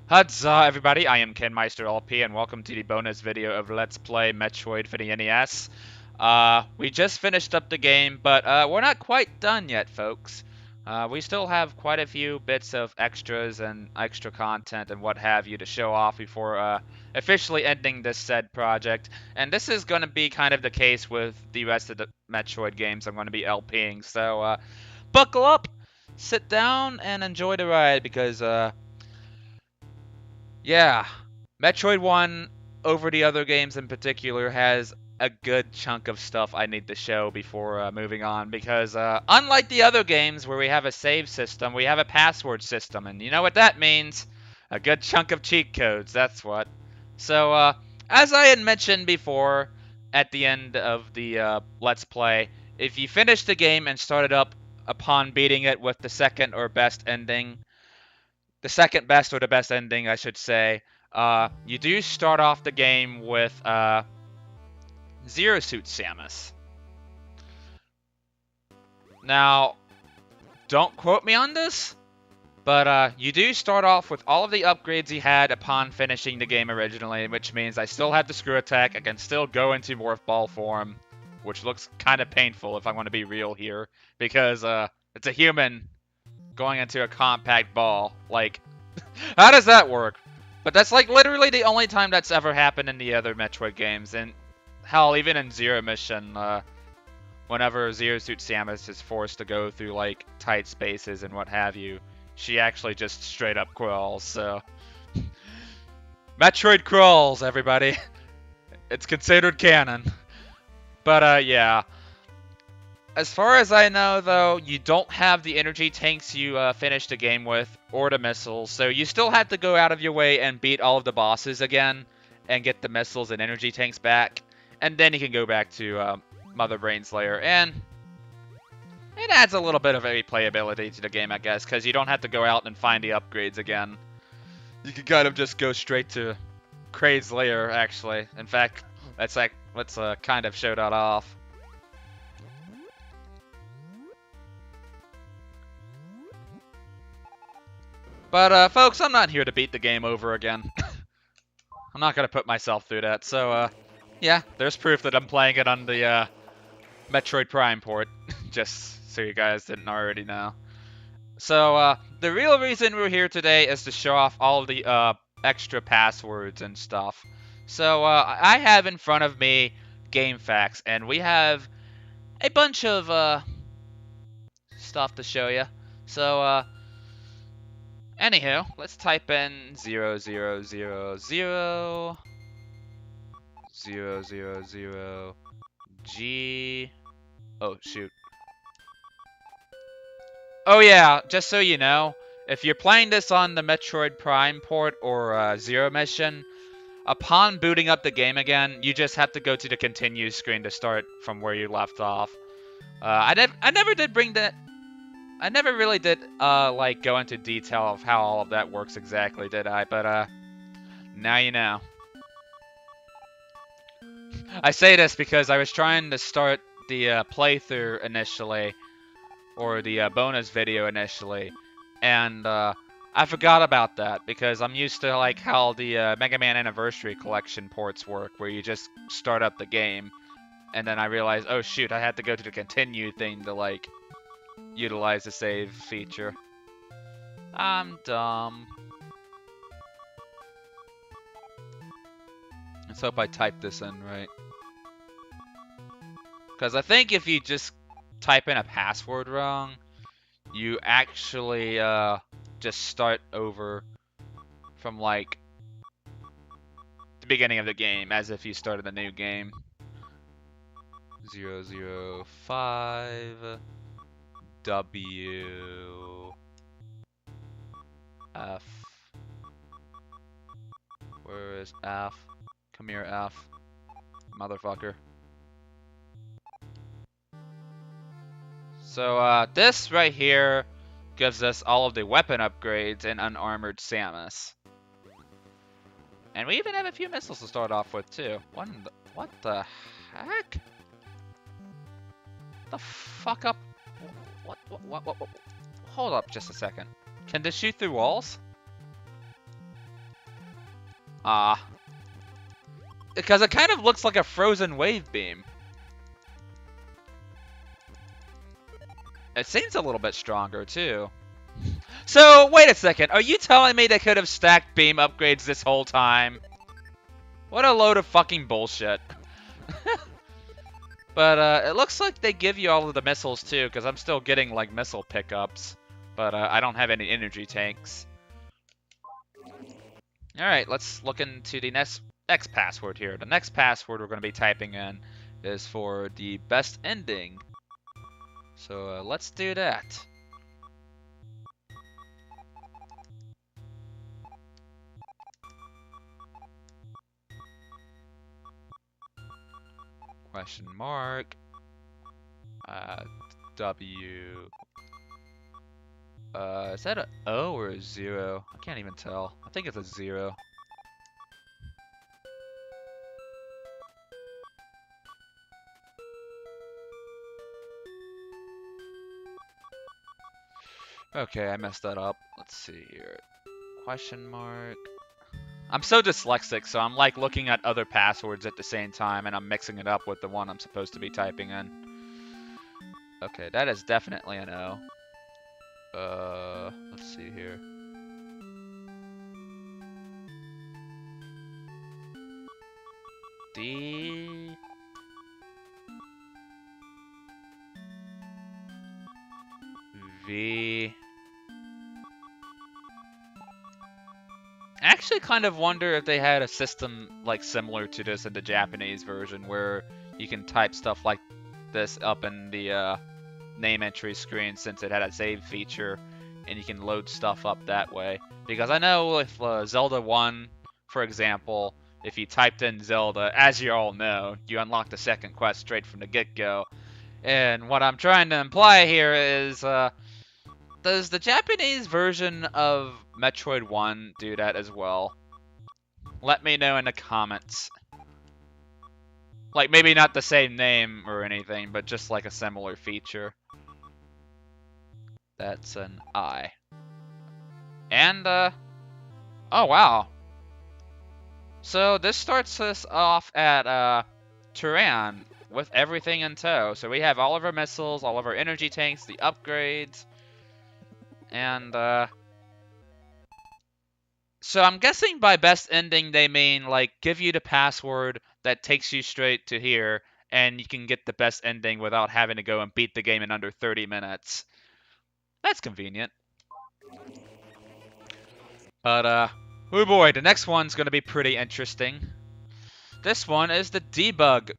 Huzzah, everybody! I am KenMeisterLP, and welcome to the bonus video of Let's Play Metroid for the NES. We just finished up the game, but we're not quite done yet, folks. We still have quite a few bits of extras and extra content and what have you to show off before officially ending this said project. And this is going to be kind of the case with the rest of the Metroid games I'm going to be LPing. So buckle up, sit down, and enjoy the ride because yeah, Metroid 1, over the other games in particular, has a good chunk of stuff I need to show before moving on, because unlike the other games where we have a save system, we have a password system, and you know what that means? A good chunk of cheat codes, that's what. So, as I had mentioned before, at the end of the Let's Play, if you finish the game and start it up upon beating it with the second or best ending, the second best or the best ending, I should say, you do start off the game with Zero Suit Samus. Now, don't quote me on this, but you do start off with all of the upgrades you had upon finishing the game originally, which means I still have the screw attack, I can still go into Morph Ball form, which looks kind of painful if I want to be real here, because it's a human going into a compact ball. Like, how does that work? But that's like literally the only time that's ever happened in the other Metroid games, and hell, even in Zero Mission, whenever Zero Suit Samus is forced to go through like tight spaces and what have you, she actually just straight up crawls. So Metroid crawls, everybody. It's considered canon. But yeah. As far as I know, though, you don't have the energy tanks you finished the game with, or the missiles, so you still have to go out of your way and beat all of the bosses again, and get the missiles and energy tanks back, and then you can go back to Mother Brain's lair, and it adds a little bit of replayability to the game, I guess, because you don't have to go out and find the upgrades again. You can kind of just go straight to Kraid's lair, actually. In fact, let's kind of show that off. But, folks, I'm not here to beat the game over again. I'm not gonna put myself through that, so, yeah, there's proof that I'm playing it on the, Metroid Prime port, just so you guys didn't already know. So, the real reason we're here today is to show off all of the, extra passwords and stuff. So, I have in front of me game facts, and we have a bunch of, stuff to show you. So, anywho, let's type in 0000 G. Oh, shoot. Oh, yeah, just so you know, if you're playing this on the Metroid Prime port or Zero Mission, upon booting up the game again, you just have to go to the continue screen to start from where you left off. I never did bring that. I never really did, like, go into detail of how all of that works exactly, did I? But, now you know. I say this because I was trying to start the, playthrough initially, or the, bonus video initially, and, I forgot about that, because I'm used to, like, how the, Mega Man Anniversary Collection ports work, where you just start up the game, and then I realized, oh shoot, I had to go to the continue thing to, like, utilize the save feature. I'm dumb. Let's hope I typed this in right. Because I think if you just type in a password wrong, you actually just start over from like the beginning of the game, as if you started a new game. 005 W F. Where is F? Come here, F. Motherfucker. So, this right here gives us all of the weapon upgrades in Unarmored Samus. And we even have a few missiles to start off with, too. What the heck? The fuck up? What? Hold up just a second. Can this shoot through walls? Ah. Because it kind of looks like a frozen wave beam. It seems a little bit stronger, too. So, wait a second. Are you telling me they could have stacked beam upgrades this whole time? What a load of fucking bullshit. But it looks like they give you all of the missiles, too, because I'm still getting, like, missile pickups. But I don't have any energy tanks. Alright, let's look into the next password here. The next password we're going to be typing in is for the best ending. So let's do that. Question mark. W. Is that a O or a 0? I can't even tell. I think it's a 0. Okay, I messed that up. Let's see here. Question mark. I'm so dyslexic, so I'm like looking at other passwords at the same time, and I'm mixing it up with the one I'm supposed to be typing in. Okay, that is definitely an O. Let's see here. D. V. I actually kind of wonder if they had a system like similar to this in the Japanese version where you can type stuff like this up in the name entry screen since it had a save feature and you can load stuff up that way. Because I know with Zelda 1, for example, if you typed in Zelda, as you all know, you unlock the second quest straight from the get-go. And what I'm trying to imply here is, does the Japanese version of Metroid 1 do that as well? Let me know in the comments. Like, maybe not the same name or anything, but just like a similar feature. That's an I. And, oh wow. So this starts us off at, Turan with everything in tow. So we have all of our missiles, all of our energy tanks, the upgrades, and, so I'm guessing by best ending they mean, like, give you the password that takes you straight to here, and you can get the best ending without having to go and beat the game in under 30 minutes. That's convenient. But, oh boy, the next one's gonna be pretty interesting. This one is the debug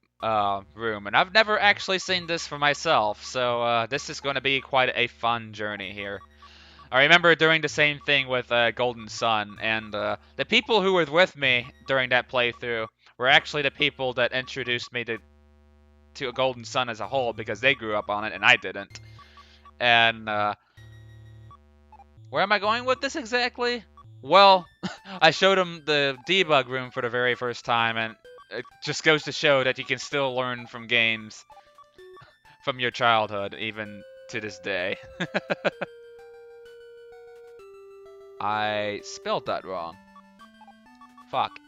room, and I've never actually seen this for myself, so this is gonna be quite a fun journey here. I remember doing the same thing with Golden Sun, and the people who were with me during that playthrough were actually the people that introduced me to Golden Sun as a whole, because they grew up on it and I didn't. And where am I going with this exactly? Well, I showed them the debug room for the very first time, and it just goes to show that you can still learn from games from your childhood, even to this day. I spelled that wrong. Fuck.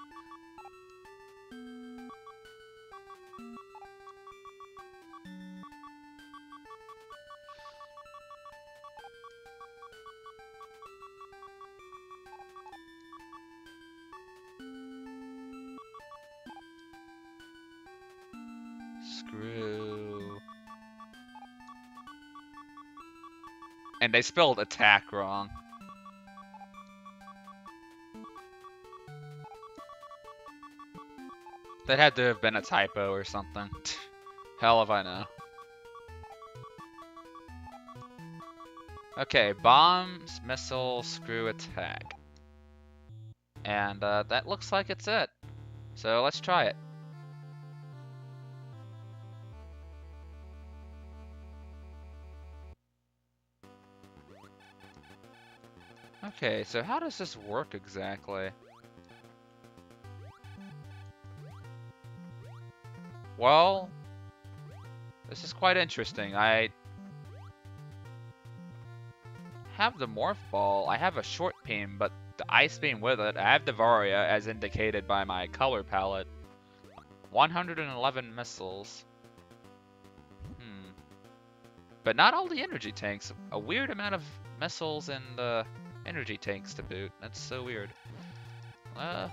Screw. And they spelled attack wrong. That had to have been a typo or something. Hell if I know. Okay, bombs, missile, screw, attack. And that looks like it's it. So let's try it. Okay, so how does this work exactly? Well, this is quite interesting. I have the morph ball. I have a short beam, but the Ice Beam with it. I have the Varia, as indicated by my color palette. 111 missiles. But not all the energy tanks. A weird amount of missiles and energy tanks to boot. That's so weird. I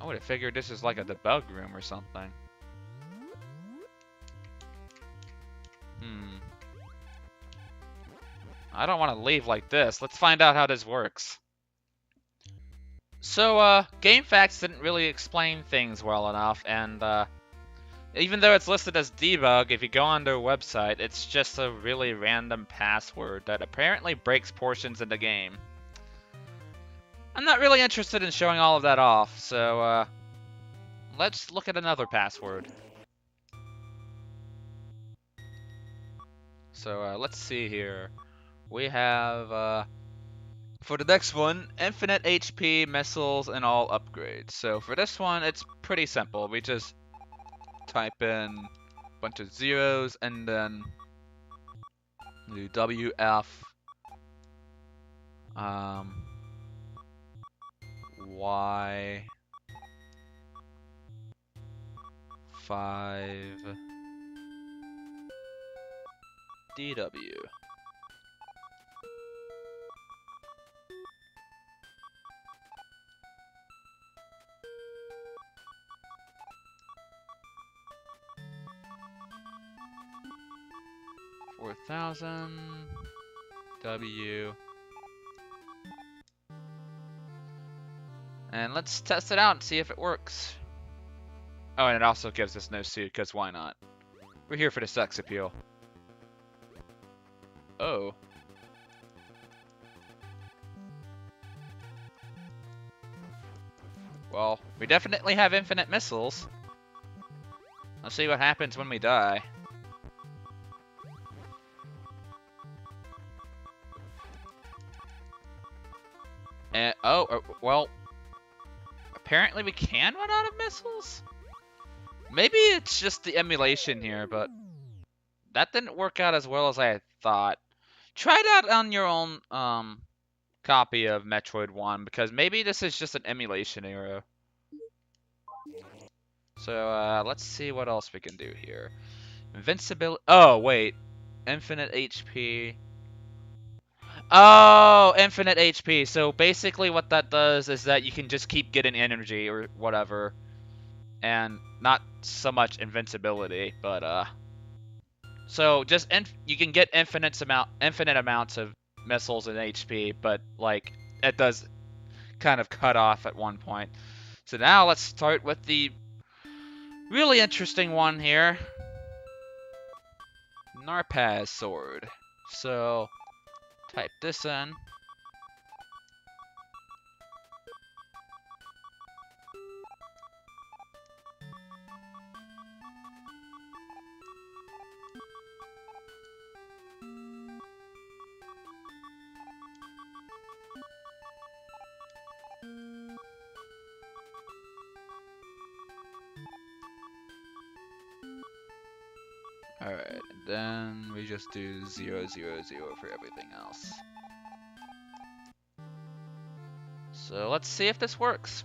would have figured this is like a debug room or something. I don't want to leave like this. Let's find out how this works. So, GameFAQs didn't really explain things well enough, and, even though it's listed as debug, if you go on their website, it's just a really random password that apparently breaks portions of the game. I'm not really interested in showing all of that off, so, let's look at another password. So, let's see here. We have, for the next one, infinite HP, missiles, and all upgrades. So for this one, it's pretty simple. We just type in a bunch of zeros and then do WF Y 5 DW. W. And let's test it out and see if it works. Oh, and it also gives us no suit, because why not? We're here for the sex appeal. Oh. Well, we definitely have infinite missiles. Let's see what happens when we die. Well, apparently we can run out of missiles? Maybe it's just the emulation here, but that didn't work out as well as I had thought. Try it out on your own copy of Metroid 1, because maybe this is just an emulation error. So, let's see what else we can do here. Invincibility. Oh, wait. Infinite HP. Oh, infinite HP. So basically what that does is that you can just keep getting energy or whatever. And not so much invincibility, but so just you can get infinite amounts of missiles and HP, but like it does kind of cut off at one point. So now let's start with the really interesting one here. Narpaz sword. So type this in. Alright, and then we just do 0, 0, 0 for everything else. So let's see if this works.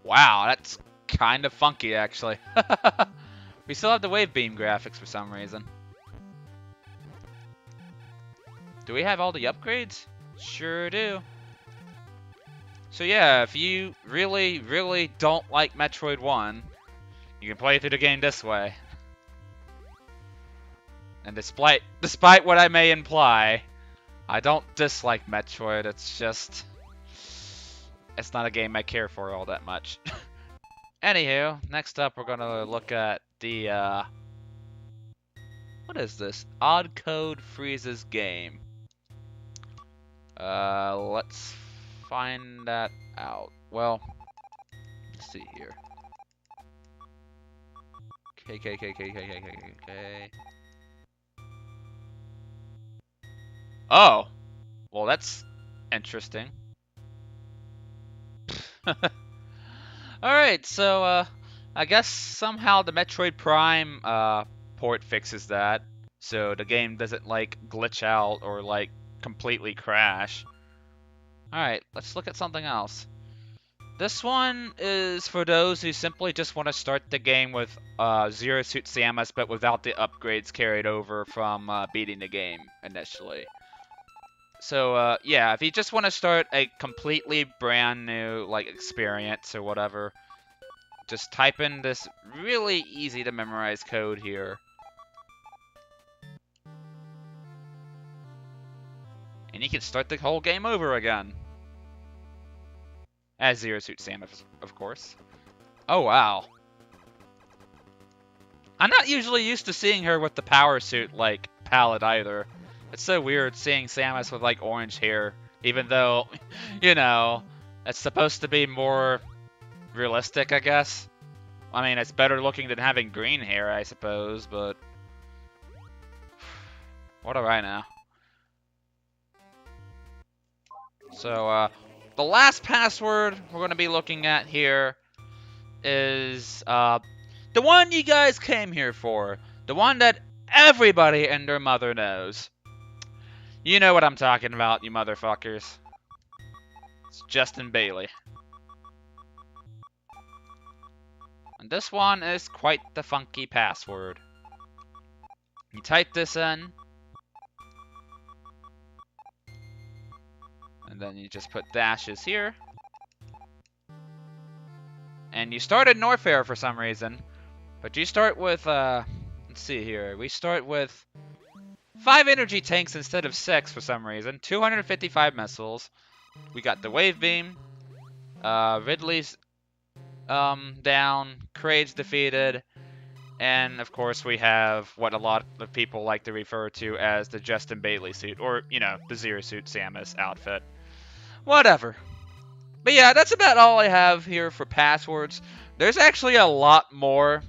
Wow, that's kind of funky actually. We still have the wave beam graphics for some reason. Do we have all the upgrades? Sure do. So yeah, if you really, really don't like Metroid 1, you can play through the game this way. And despite what I may imply, I don't dislike Metroid, it's just... it's not a game I care for all that much. Anywho, next up we're gonna look at the, what is this? Odd Code Freezes game. Let's find that out. Well, let's see here. K. Oh! Well, that's interesting. Alright, so, I guess somehow the Metroid Prime, port fixes that. So the game doesn't, like, glitch out or, like, completely crash. Alright, let's look at something else. This one is for those who simply just want to start the game with Zero Suit Samus, but without the upgrades carried over from beating the game initially. So, yeah, if you just want to start a completely brand new, like, experience or whatever, just type in this really easy to memorize code here. And you can start the whole game over again. As Zero Suit Samus, of course. Oh, wow. I'm not usually used to seeing her with the power suit, like, palette either. It's so weird seeing Samus with, like, orange hair. Even though, you know, it's supposed to be more realistic, I guess. I mean, it's better looking than having green hair, I suppose, but... What do I know? So, the last password we're going to be looking at here is, the one you guys came here for. The one that everybody and their mother knows. You know what I'm talking about, you motherfuckers. It's Justin Bailey. And this one is quite the funky password. You type this in. And then you just put dashes here. And you start in Norfair for some reason. But you start with, let's see here. We start with 5 energy tanks instead of 6 for some reason. 255 missiles. We got the wave beam. Ridley's down. Kraid's defeated. And, of course, we have what a lot of people like to refer to as the Justin Bailey suit. Or, you know, the Zero Suit Samus outfit. Whatever. But yeah, that's about all I have here for passwords. There's actually a lot more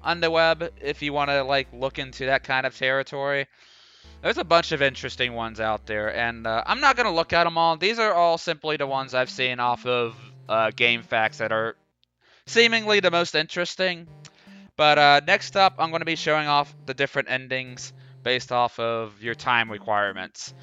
on the web if you want to, like, look into that kind of territory. There's a bunch of interesting ones out there, and I'm not going to look at them all. These are all simply the ones I've seen off of GameFAQs that are seemingly the most interesting. But next up, I'm going to be showing off the different endings based off of your time requirements.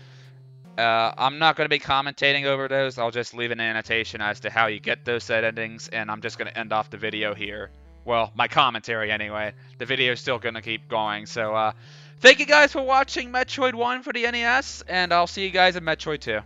I'm not going to be commentating over those. I'll just leave an annotation as to how you get those set endings, and I'm just going to end off the video here. Well, my commentary anyway. The video's still going to keep going, so thank you guys for watching Metroid 1 for the NES, and I'll see you guys in Metroid 2.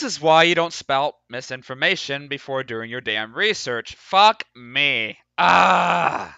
is why you don't spout misinformation before doing your damn research. Fuck me. Ah!